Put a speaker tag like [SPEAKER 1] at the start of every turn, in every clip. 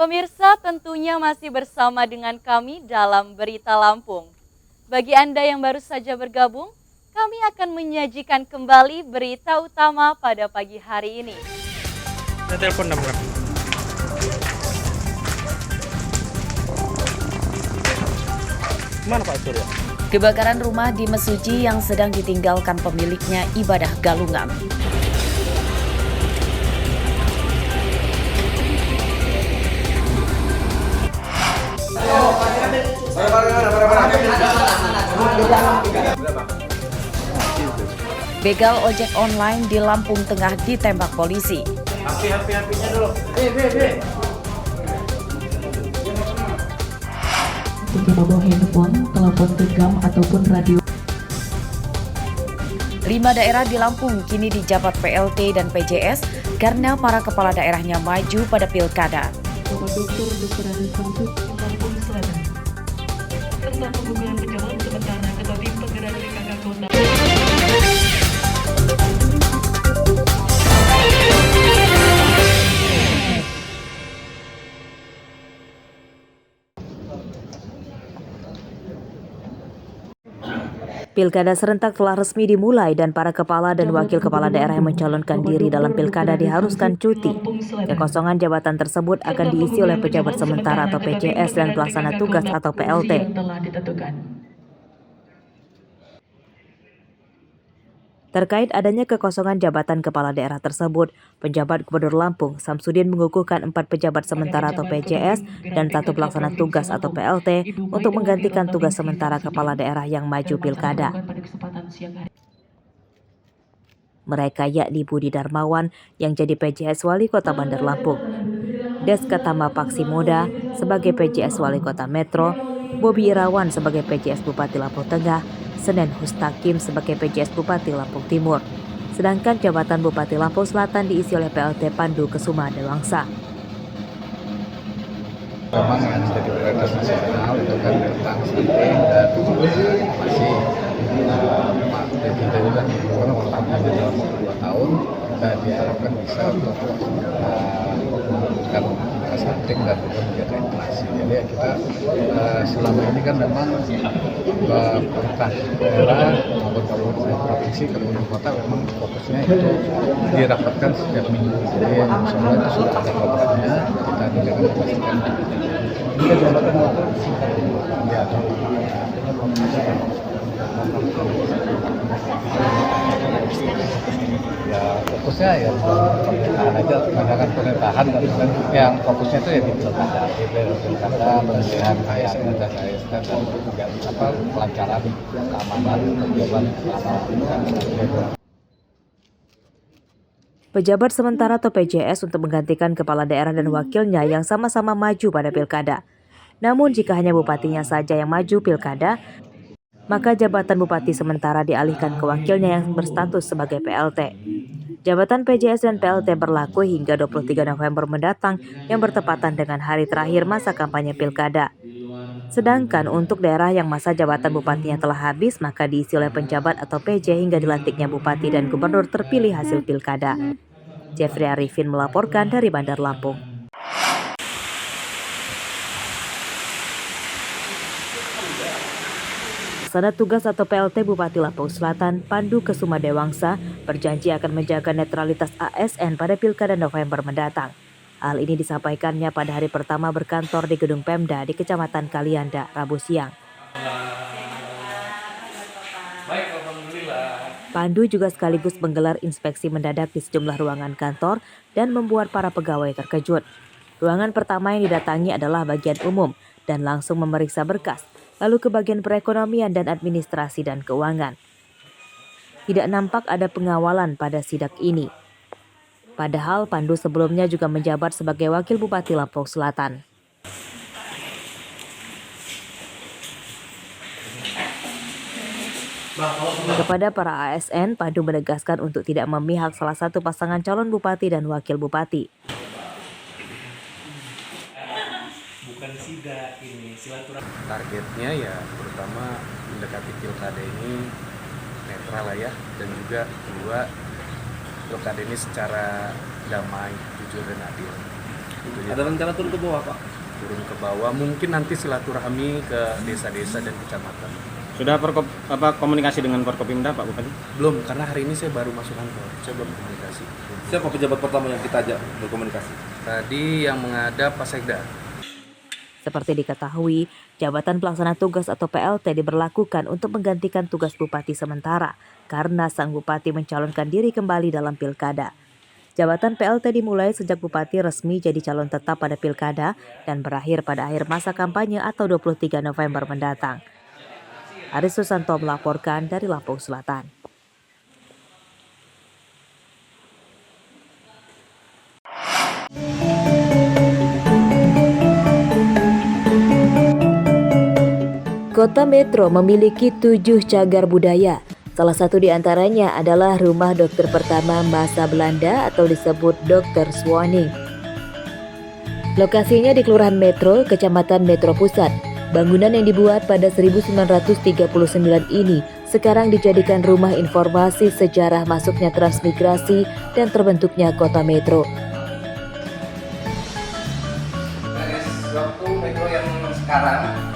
[SPEAKER 1] Pemirsa, tentunya masih bersama dengan kami dalam Berita Lampung. Bagi Anda yang baru saja bergabung, kami akan menyajikan kembali berita utama pada pagi hari ini.
[SPEAKER 2] Saya telepon nomor. Mana Pak Surya?
[SPEAKER 3] Kebakaran rumah di Mesuji yang sedang ditinggalkan pemiliknya ibadah galungan. Begal ojek online di Lampung Tengah ditembak polisi.
[SPEAKER 2] Happy-nya dulu.
[SPEAKER 4] Tidak bawa handphone, telepon genggam ataupun radio.
[SPEAKER 3] 5 daerah di Lampung kini dijabat PLT dan PJS karena para kepala daerahnya maju pada pilkada.
[SPEAKER 4] Bapak Dr. Adil Samsud, Lampung Selatan. Tentang pembunuhan pejabat sementara Ketua Tim Penggerak PKK Kota.
[SPEAKER 3] Pilkada serentak telah resmi dimulai dan para kepala dan wakil kepala daerah yang mencalonkan diri dalam pilkada diharuskan cuti. Kekosongan jabatan tersebut akan diisi oleh pejabat sementara atau PJS dan pelaksana tugas atau PLT. Terkait adanya kekosongan jabatan kepala daerah tersebut, penjabat Gubernur Lampung, Samsudin mengukuhkan 4 pejabat sementara atau PJS dan 1 pelaksana tugas atau PLT untuk menggantikan tugas sementara kepala daerah yang maju pilkada. Mereka yakni Budi Darmawan yang jadi PJS Wali Kota Bandar Lampung, Deska Tama Paksi Moda sebagai PJS Wali Kota Metro, Bobi Irawan sebagai PJS Bupati Lampung Tengah, Senen Hustakim sebagai PJS Bupati Lampung Timur. Sedangkan jabatan Bupati Lampung Selatan diisi oleh PLT Pandu Kesuma Dewangsa.
[SPEAKER 5] Memang yang jadi prioritas nasional itu kan tentang stunting dan masih Pak Presiden juga karena pertamanya dalam waktu 2 tahun dan diharapkan bisa untuk melakukan stunting dan juga menjaga inflasi. Jadi kita selama ini kan memang pemerintah daerah maupun kabupaten provinsi, kabupaten kota memang fokusnya itu dirapatkan setiap minggu. Jadi semua itu sudah ada programnya, kita tidak akan memastikan. Jika jabatan ya fokusnya ya pemerintahan aja, kebanyakan pemerintahan dan yang fokusnya itu ya di pilkada, pemilihan ASN dan ASN dan juga pelancaran keamanan kegiatan.
[SPEAKER 3] Pejabat sementara atau PJS untuk menggantikan kepala daerah dan wakilnya yang sama-sama maju pada pilkada. Namun jika hanya bupatinya saja yang maju pilkada, maka jabatan bupati sementara dialihkan ke wakilnya yang berstatus sebagai PLT. Jabatan PJS dan PLT berlaku hingga 23 November mendatang yang bertepatan dengan hari terakhir masa kampanye pilkada. Sedangkan untuk daerah yang masa jabatan bupatinya telah habis, maka diisi oleh penjabat atau PJ hingga dilantiknya bupati dan gubernur terpilih hasil pilkada. Jeffrey Arifin melaporkan dari Bandar Lampung. Pelaksana tugas atau PLT Bupati Lampung Selatan, Pandu Kesuma Dewangsa, berjanji akan menjaga netralitas ASN pada Pilkada November mendatang. Hal ini disampaikannya pada hari pertama berkantor di Gedung Pemda di Kecamatan Kalianda, Rabu siang. Pandu juga sekaligus menggelar inspeksi mendadak di sejumlah ruangan kantor dan membuat para pegawai terkejut. Ruangan pertama yang didatangi adalah bagian umum dan langsung memeriksa berkas, lalu ke bagian perekonomian dan administrasi dan keuangan. Tidak nampak ada pengawalan pada sidak ini. Padahal Pandu sebelumnya juga menjabat sebagai Wakil Bupati Lampung Selatan. Kepada para ASN, Pandu menegaskan untuk tidak memihak salah satu pasangan calon bupati dan wakil bupati.
[SPEAKER 2] Bukan sidak ini, silaturahmi.
[SPEAKER 6] Targetnya ya terutama mendekati pilkada ini netral lah ya, dan juga kedua pilkada ini secara damai, jujur dan adil. Gitu ya.
[SPEAKER 2] Ada rencana turun ke bawah, Pak?
[SPEAKER 6] Turun ke bawah, mungkin nanti silaturahmi ke desa-desa dan kecamatan.
[SPEAKER 7] Sudah komunikasi dengan Forkopimda Pak Bupati?
[SPEAKER 6] Belum, karena hari ini saya baru masuk kantor, saya belum komunikasi.
[SPEAKER 2] Siapa pejabat pertama yang kita ajak berkomunikasi?
[SPEAKER 6] Tadi yang menghadap Pak Sekda.
[SPEAKER 3] Seperti diketahui, jabatan pelaksana tugas atau PLT diberlakukan untuk menggantikan tugas bupati sementara karena sang bupati mencalonkan diri kembali dalam pilkada. Jabatan PLT dimulai sejak bupati resmi jadi calon tetap pada pilkada dan berakhir pada akhir masa kampanye atau 23 November mendatang. Aris Susanto melaporkan dari Lampung Selatan. Kota Metro memiliki 7 cagar budaya. Salah satu di antaranya adalah rumah dokter pertama masa Belanda atau disebut Dr. Swanning. Lokasinya di Kelurahan Metro, Kecamatan Metro Pusat. Bangunan yang dibuat pada 1939 ini sekarang dijadikan rumah informasi sejarah masuknya transmigrasi dan terbentuknya Kota Metro.
[SPEAKER 5] Waktu Metro yang sekarang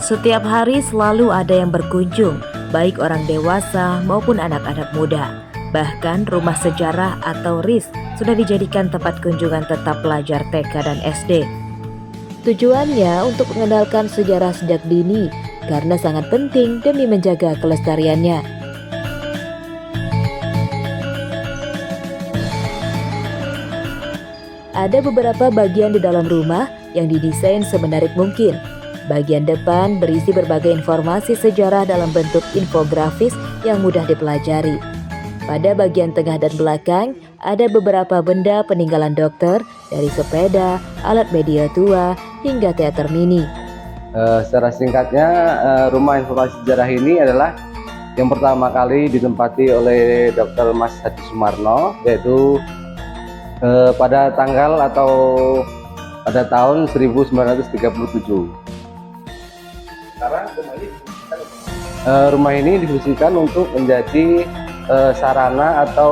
[SPEAKER 3] Setiap hari selalu ada yang berkunjung, baik orang dewasa maupun anak-anak muda. Bahkan rumah sejarah atau RIS sudah dijadikan tempat kunjungan tetap pelajar TK dan SD. Tujuannya untuk mengenalkan sejarah sejak dini karena sangat penting demi menjaga kelestariannya. Ada beberapa bagian di dalam rumah yang didesain semenarik mungkin. Bagian depan berisi berbagai informasi sejarah dalam bentuk infografis yang mudah dipelajari. Pada bagian tengah dan belakang, ada beberapa benda peninggalan dokter dari sepeda, alat media tua, hingga teater mini.
[SPEAKER 5] Secara singkatnya, rumah informasi sejarah ini adalah yang pertama kali ditempati oleh Dr. Mas Hadi Sumarno, yaitu pada tanggal atau pada tahun 1937. Rumah ini difungsikan untuk menjadi sarana atau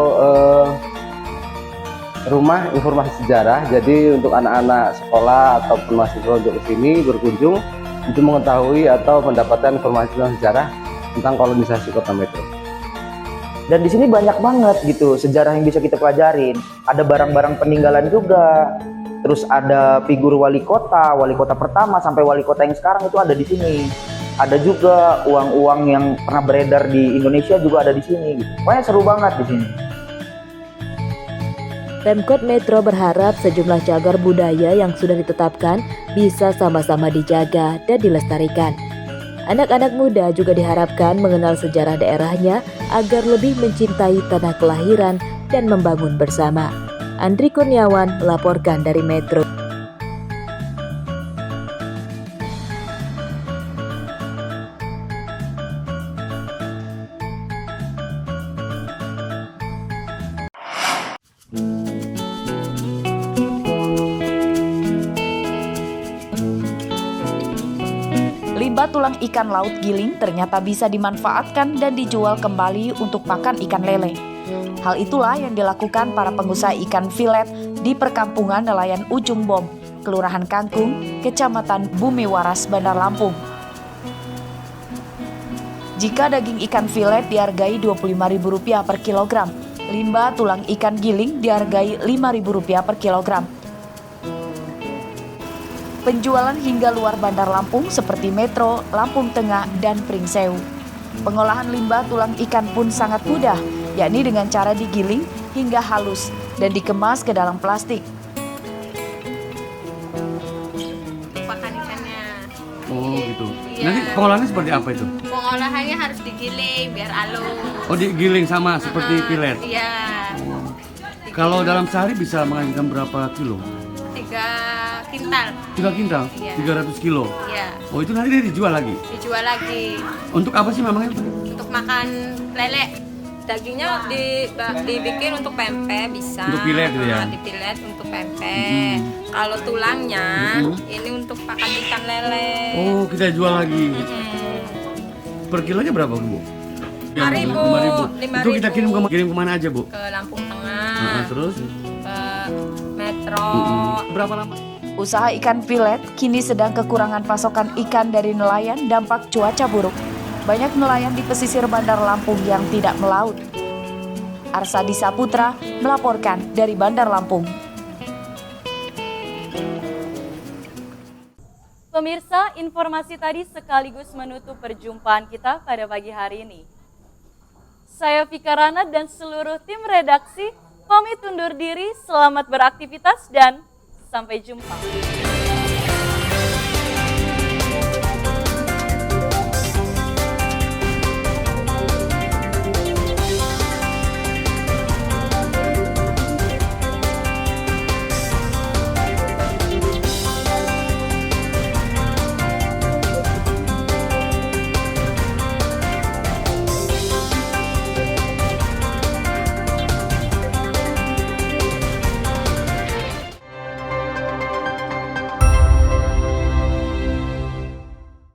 [SPEAKER 5] rumah informasi sejarah. Jadi untuk anak-anak sekolah ataupun mahasiswa untuk kesini berkunjung untuk mengetahui atau mendapatkan informasi tentang sejarah tentang kolonisasi Kota Metro.
[SPEAKER 8] Dan di sini banyak banget gitu sejarah yang bisa kita pelajarin. Ada barang-barang peninggalan juga. Terus ada figur wali kota pertama sampai wali kota yang sekarang itu ada di sini. Ada juga uang-uang yang pernah beredar di Indonesia juga ada di sini gitu. Pokoknya seru banget di sini.
[SPEAKER 3] Pemkot Metro berharap sejumlah cagar budaya yang sudah ditetapkan bisa sama-sama dijaga dan dilestarikan. Anak-anak muda juga diharapkan mengenal sejarah daerahnya agar lebih mencintai tanah kelahiran dan membangun bersama. Andri Kurniawan melaporkan dari Metro.
[SPEAKER 9] Limbah tulang ikan laut giling ternyata bisa dimanfaatkan dan dijual kembali untuk pakan ikan lele. Hal itulah yang dilakukan para pengusaha ikan filet di perkampungan nelayan Ujung Bom, Kelurahan Kangkung, Kecamatan Bumi Waras, Bandar Lampung. Jika daging ikan filet dihargai Rp25.000 per kilogram, limbah tulang ikan giling dihargai Rp5.000 per kilogram. Penjualan hingga luar Bandar Lampung seperti Metro, Lampung Tengah, dan Pringsewu. Pengolahan limbah tulang ikan pun sangat mudah, yakni dengan cara digiling hingga halus dan dikemas ke dalam plastik.
[SPEAKER 10] Pakan ikannya.
[SPEAKER 7] Oh gitu.
[SPEAKER 10] Iya.
[SPEAKER 7] Nanti pengolahannya seperti apa itu?
[SPEAKER 10] Pengolahannya harus digiling biar halus.
[SPEAKER 7] Oh digiling sama seperti filet.
[SPEAKER 10] Iya.
[SPEAKER 7] Kalau dalam sehari bisa menghasilkan berapa kilo?
[SPEAKER 10] 3 kintal.
[SPEAKER 7] 3 kintal?
[SPEAKER 10] Iya.
[SPEAKER 7] 300 kilo?
[SPEAKER 10] Iya.
[SPEAKER 7] Oh itu nanti dijual lagi?
[SPEAKER 10] Dijual lagi.
[SPEAKER 7] Untuk apa sih memangnya?
[SPEAKER 10] Untuk makan lele. Dagingnya dibikin untuk pempek bisa.
[SPEAKER 7] Untuk pilet gitu ya?
[SPEAKER 10] Dipilet untuk pempek. Kalau tulangnya ini untuk pakan ikan lele.
[SPEAKER 7] Oh kita jual lagi. Per kilonya berapa Bu?
[SPEAKER 10] 5.000.
[SPEAKER 7] Itu kita kirim kemana aja Bu?
[SPEAKER 10] Ke Lampung Tengah.
[SPEAKER 7] Terus?
[SPEAKER 10] Ke metro.
[SPEAKER 7] Berapa lama?
[SPEAKER 9] Usaha ikan filet kini sedang kekurangan pasokan ikan dari nelayan dampak cuaca buruk. Banyak nelayan di pesisir Bandar Lampung yang tidak melaut. Arsadi Saputra melaporkan dari Bandar Lampung.
[SPEAKER 1] Pemirsa, informasi tadi sekaligus menutup perjumpaan kita pada pagi hari ini. Saya Vika Rana dan seluruh tim redaksi pamit undur diri, selamat beraktivitas dan sampai jumpa.